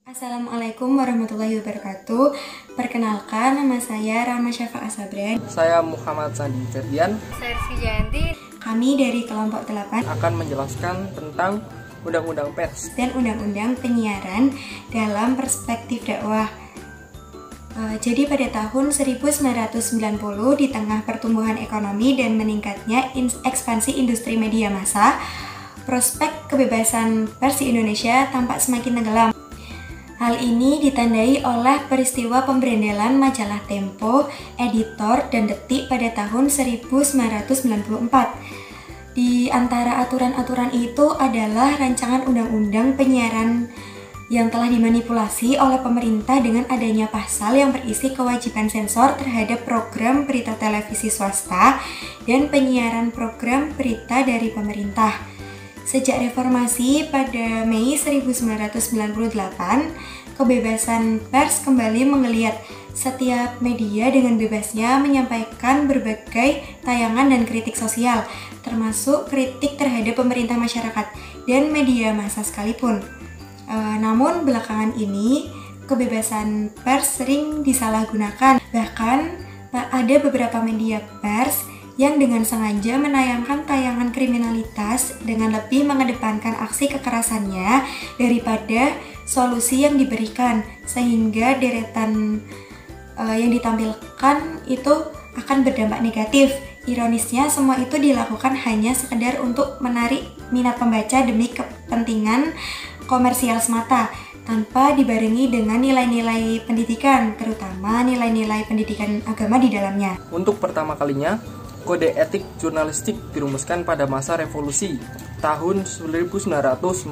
Assalamualaikum warahmatullahi wabarakatuh. Perkenalkan, nama saya Rahma Syafa Asabran. Saya Muhammad Sandi Ferdian. Saya Rizky Jayanti. Kami dari kelompok 8 akan menjelaskan tentang Undang-Undang Pers dan Undang-Undang Penyiaran dalam perspektif dakwah. Jadi pada tahun 1990, di tengah pertumbuhan ekonomi dan meningkatnya ekspansi industri media massa, prospek kebebasan pers di Indonesia tampak semakin tenggelam. Hal ini ditandai oleh peristiwa pemberendelan majalah Tempo, Editor, dan Detik pada tahun 1994. Di antara aturan-aturan itu adalah rancangan undang-undang penyiaran yang telah dimanipulasi oleh pemerintah dengan adanya pasal yang berisi kewajiban sensor terhadap program berita televisi swasta dan penyiaran program berita dari pemerintah. Sejak reformasi pada Mei 1998, kebebasan pers kembali menggeliat. Setiap media dengan bebasnya menyampaikan berbagai tayangan dan kritik sosial, termasuk kritik terhadap pemerintah masyarakat dan media massa sekalipun. Namun belakangan ini, kebebasan pers sering disalahgunakan. Bahkan ada beberapa media pers yang dengan sengaja menayangkan tayangan kriminalitas dengan lebih mengedepankan aksi kekerasannya daripada solusi yang diberikan, sehingga deretan yang ditampilkan itu akan berdampak negatif. Ironisnya, semua itu dilakukan hanya sekedar untuk menarik minat pembaca demi kepentingan komersial semata, tanpa dibarengi dengan nilai-nilai pendidikan, terutama nilai-nilai pendidikan agama di dalamnya. Untuk pertama kalinya, Kode Etik Jurnalistik dirumuskan pada masa revolusi tahun 1947,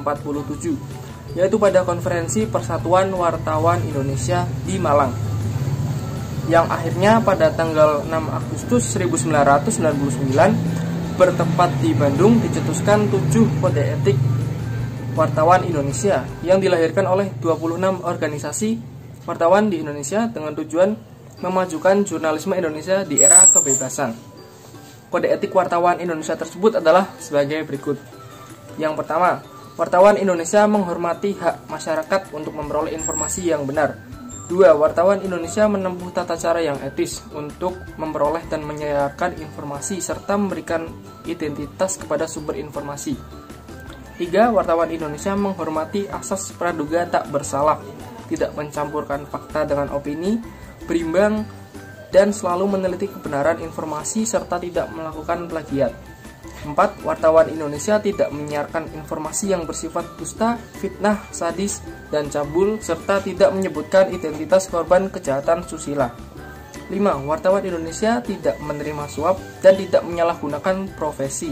yaitu pada Konferensi Persatuan Wartawan Indonesia di Malang, yang akhirnya pada tanggal 6 Agustus 1999 bertempat di Bandung dicetuskan 7 Kode Etik Wartawan Indonesia yang dilahirkan oleh 26 organisasi wartawan di Indonesia dengan tujuan memajukan jurnalisme Indonesia di era kebebasan. Kode etik wartawan Indonesia tersebut adalah sebagai berikut. Yang pertama, wartawan Indonesia menghormati hak masyarakat untuk memperoleh informasi yang benar. 2. Wartawan Indonesia menempuh tata cara yang etis untuk memperoleh dan menyiarkan informasi serta memberikan identitas kepada sumber informasi. 3. Wartawan Indonesia menghormati asas praduga tak bersalah, tidak mencampurkan fakta dengan opini, berimbang, dan selalu meneliti kebenaran informasi serta tidak melakukan plagiat. 4. Wartawan Indonesia tidak menyiarkan informasi yang bersifat dusta, fitnah, sadis, dan cabul, serta tidak menyebutkan identitas korban kejahatan susila. 5. Wartawan Indonesia tidak menerima suap dan tidak menyalahgunakan profesi.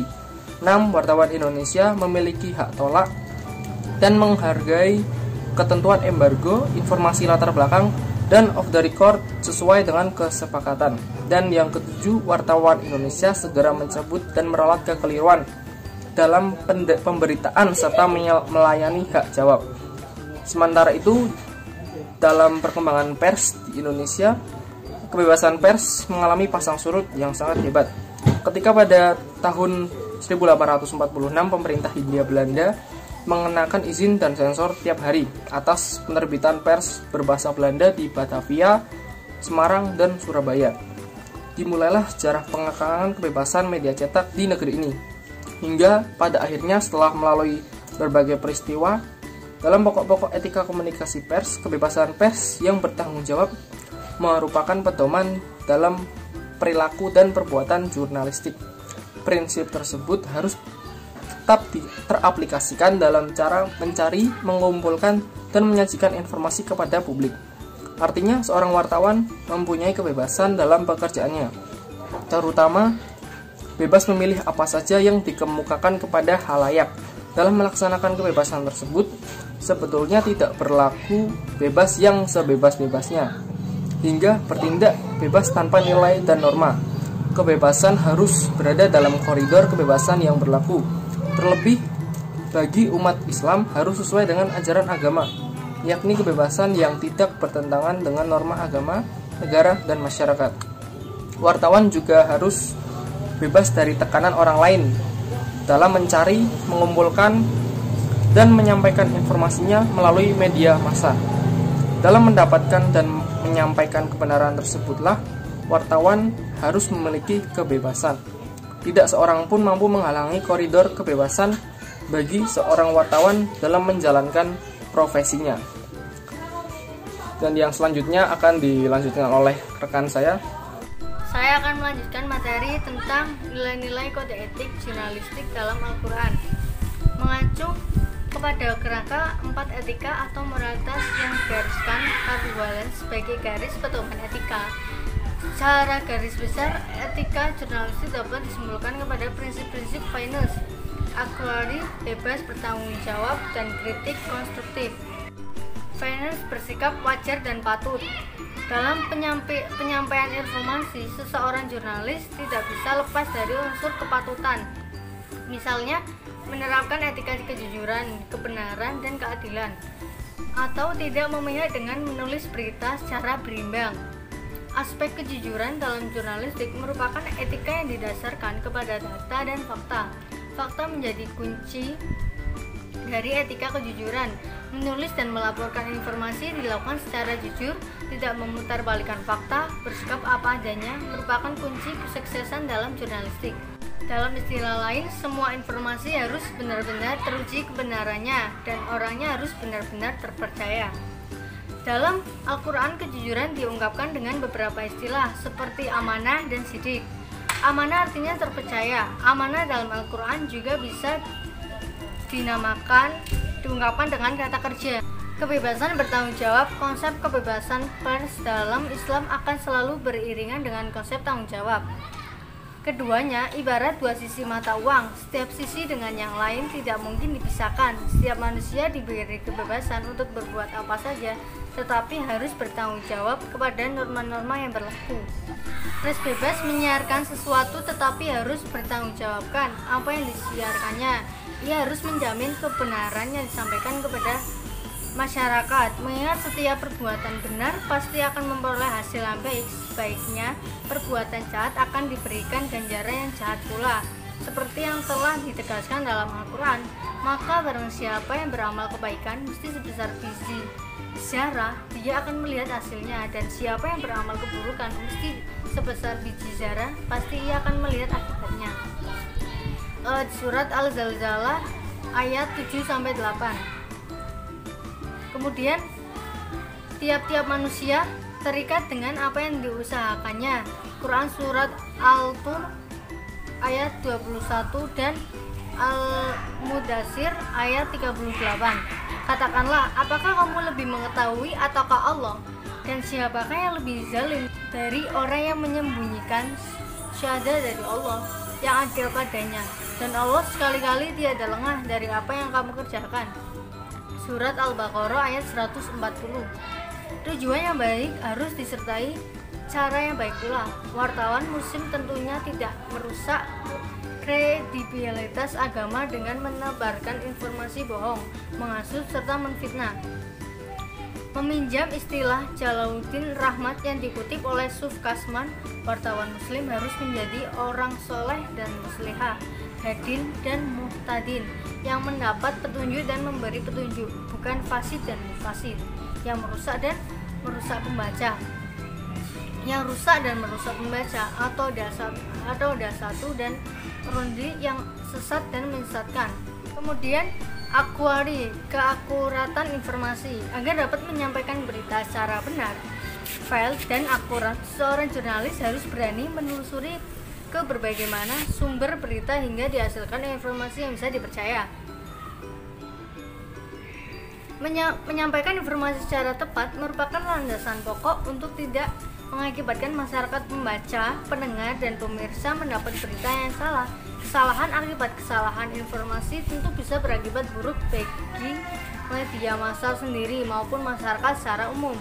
6. Wartawan Indonesia memiliki hak tolak dan menghargai ketentuan embargo, informasi latar belakang, dan off the record sesuai dengan kesepakatan. Dan yang ketujuh, wartawan Indonesia segera mencabut dan meralat kekeliruan dalam pemberitaan serta melayani hak jawab. Sementara itu, dalam perkembangan pers di Indonesia, kebebasan pers mengalami pasang surut yang sangat hebat. Ketika pada tahun 1846 pemerintah Hindia Belanda mengenakan izin dan sensor tiap hari atas penerbitan pers berbahasa Belanda di Batavia, Semarang, dan Surabaya. Dimulailah sejarah pengekangan kebebasan media cetak di negeri ini. Hingga pada akhirnya setelah melalui berbagai peristiwa, dalam pokok-pokok etika komunikasi pers, kebebasan pers yang bertanggung jawab merupakan pedoman dalam perilaku dan perbuatan jurnalistik. Prinsip tersebut harus tetap teraplikasikan dalam cara mencari, mengumpulkan, dan menyajikan informasi kepada publik. Artinya, seorang wartawan mempunyai kebebasan dalam pekerjaannya, terutama bebas memilih apa saja yang dikemukakan kepada halayak. Dalam melaksanakan kebebasan tersebut, sebetulnya tidak berlaku bebas yang sebebas-bebasnya, hingga bertindak bebas tanpa nilai dan norma. Kebebasan harus berada dalam koridor kebebasan yang berlaku. Terlebih, bagi umat Islam harus sesuai dengan ajaran agama, yakni kebebasan yang tidak bertentangan dengan norma agama, negara, dan masyarakat. Wartawan juga harus bebas dari tekanan orang lain dalam mencari, mengumpulkan, dan menyampaikan informasinya melalui media massa. Dalam mendapatkan dan menyampaikan kebenaran tersebutlah wartawan harus memiliki kebebasan. Tidak seorang pun mampu menghalangi koridor kebebasan bagi seorang wartawan dalam menjalankan profesinya. Dan yang selanjutnya akan dilanjutkan oleh rekan saya. Saya akan melanjutkan materi tentang nilai-nilai kode etik jurnalistik dalam Al-Quran, mengacu kepada kerangka 4 etika atau moralitas yang digariskan Al-Quran sebagai garis pedoman etika. Secara garis besar, etika jurnalistik dapat disimpulkan kepada prinsip-prinsip fairness, equality, bebas bertanggung jawab, dan kritik konstruktif. Fairness bersikap wajar dan patut. Dalam penyampaian informasi, seseorang jurnalis tidak bisa lepas dari unsur kepatutan. Misalnya, menerapkan etika kejujuran, kebenaran, dan keadilan, atau tidak memihak dengan menulis berita secara berimbang. Aspek kejujuran dalam jurnalistik merupakan etika yang didasarkan kepada data dan fakta. Fakta menjadi kunci dari etika kejujuran. Menulis dan melaporkan informasi dilakukan secara jujur, tidak memutarbalikkan fakta, bersikap apa adanya, merupakan kunci kesuksesan dalam jurnalistik. Dalam istilah lain, semua informasi harus benar-benar teruji kebenarannya dan orangnya harus benar-benar terpercaya. Dalam Al-Quran, kejujuran diungkapkan dengan beberapa istilah seperti amanah dan sidik. Amanah artinya terpercaya. Amanah dalam Al-Quran juga bisa diungkapkan dengan kata kerja. Kebebasan bertanggung jawab. Konsep kebebasan pers dalam Islam akan selalu beriringan dengan konsep tanggung jawab. Keduanya ibarat dua sisi mata uang, setiap sisi dengan yang lain tidak mungkin dipisahkan. Setiap manusia diberi kebebasan untuk berbuat apa saja, tetapi harus bertanggung jawab kepada norma-norma yang berlaku. Pers bebas menyiarkan sesuatu tetapi harus bertanggung jawabkan apa yang disiarkannya. Ia harus menjamin kebenaran yang disampaikan kepada masyarakat, mengingat setiap perbuatan benar pasti akan memperoleh hasil yang baik. Sebaiknya perbuatan jahat akan diberikan ganjaran yang jahat pula, seperti yang telah ditegaskan dalam Al-Quran. Maka barang siapa yang beramal kebaikan mesti sebesar biji zarah, dia akan melihat hasilnya, dan siapa yang beramal keburukan mesti sebesar biji zarah, pasti ia akan melihat akibatnya. Surat Al-Zalzalah ayat 7-8. Kemudian tiap-tiap manusia terikat dengan apa yang diusahakannya. Quran surat Al-Tur ayat 21 dan Al-Mudassir ayat 38. Katakanlah, apakah kamu lebih mengetahui ataukah Allah? Dan siapakah yang lebih zalim dari orang yang menyembunyikan syahadat dari Allah yang adil padanya? Dan Allah sekali-kali tiada lengah dari apa yang kamu kerjakan. Surat Al-Baqarah ayat 140. Tujuan yang baik harus disertai cara yang baik pula. Wartawan muslim tentunya tidak merusak kredibilitas agama dengan menebarkan informasi bohong, menghasut, serta menfitnah. Meminjam istilah Jalaluddin Rahmat yang dikutip oleh Suf Kasman, wartawan muslim harus menjadi orang soleh dan muslihah, hadin dan muhtadin, yang mendapat petunjuk dan memberi petunjuk, bukan fasid dan mufasid, yang merusak dan merusak pembaca, yang rusak dan merusak pembaca, atau dasatu dan rondi yang sesat dan menyesatkan. Kemudian keakuratan informasi. Agar dapat menyampaikan berita secara benar, fair dan akurat, seorang jurnalis harus berani menelusuri ke berbagai mana sumber berita hingga dihasilkan informasi yang bisa dipercaya. Menyampaikan informasi secara tepat merupakan landasan pokok untuk tidak mengakibatkan masyarakat pembaca, pendengar, dan pemirsa mendapat berita yang salah. Kesalahan akibat kesalahan informasi tentu bisa berakibat buruk bagi media massa sendiri maupun masyarakat secara umum.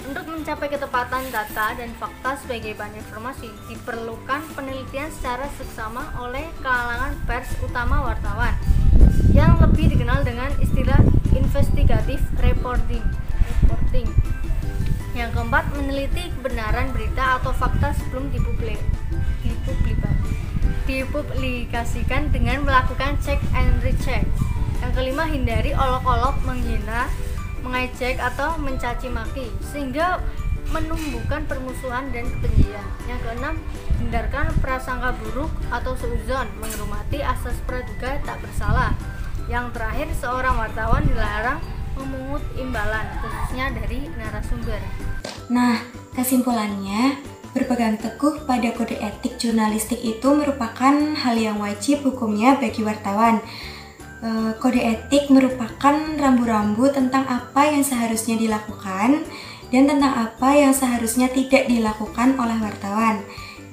Untuk mencapai ketepatan data dan fakta sebagai bahan informasi, diperlukan penelitian secara seksama oleh kalangan pers, utama wartawan, yang lebih dikenal dengan istilah investigative reporting. Yang keempat, meneliti kebenaran berita atau fakta sebelum dipublikasikan dengan melakukan check and recheck. Yang Yang kelima, hindari olok-olok, menghina, mengejek atau mencaci maki sehingga menumbuhkan permusuhan dan kebencian. Yang keenam, hindarkan prasangka buruk atau suudzon, menghormati asas praduga tak bersalah. Yang terakhir, seorang wartawan dilarang memungut imbalan, khususnya dari narasumber. Nah, kesimpulannya, berpegang teguh pada kode etik jurnalistik itu merupakan hal yang wajib hukumnya bagi wartawan. Kode etik merupakan rambu-rambu tentang apa yang seharusnya dilakukan dan tentang apa yang seharusnya tidak dilakukan oleh wartawan.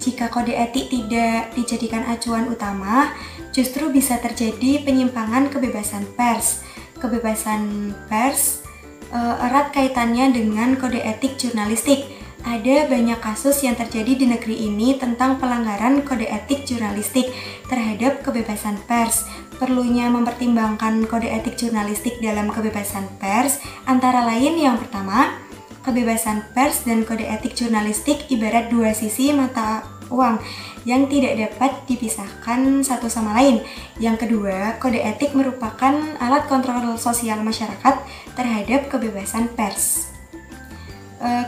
Jika kode etik tidak dijadikan acuan utama, justru bisa terjadi penyimpangan kebebasan pers. Kebebasan pers erat kaitannya dengan kode etik jurnalistik. Ada banyak kasus yang terjadi di negeri ini tentang pelanggaran kode etik jurnalistik terhadap kebebasan pers. Perlunya mempertimbangkan kode etik jurnalistik dalam kebebasan pers antara lain yang pertama, kebebasan pers dan kode etik jurnalistik ibarat dua sisi mata uang yang tidak dapat dipisahkan satu sama lain. Yang kedua, kode etik merupakan alat kontrol sosial masyarakat terhadap kebebasan pers.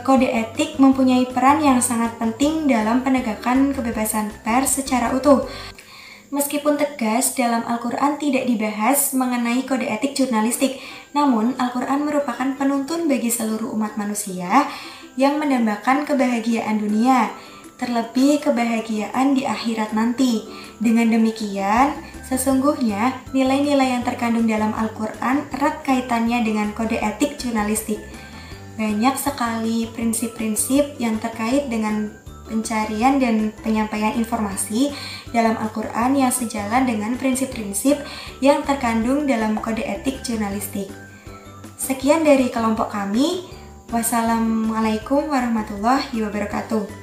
Kode etik mempunyai peran yang sangat penting dalam penegakan kebebasan pers secara utuh. Meskipun tegas, dalam Al-Quran tidak dibahas mengenai kode etik jurnalistik, namun Al-Quran merupakan penuntun bagi seluruh umat manusia yang mendambakan kebahagiaan dunia, terlebih kebahagiaan di akhirat nanti. Dengan demikian, sesungguhnya nilai-nilai yang terkandung dalam Al-Quran erat kaitannya dengan kode etik jurnalistik. Banyak sekali prinsip-prinsip yang terkait dengan pencarian dan penyampaian informasi dalam Al-Quran yang sejalan dengan prinsip-prinsip yang terkandung dalam kode etik jurnalistik. Sekian dari kelompok kami. Wassalamualaikum warahmatullahi wabarakatuh.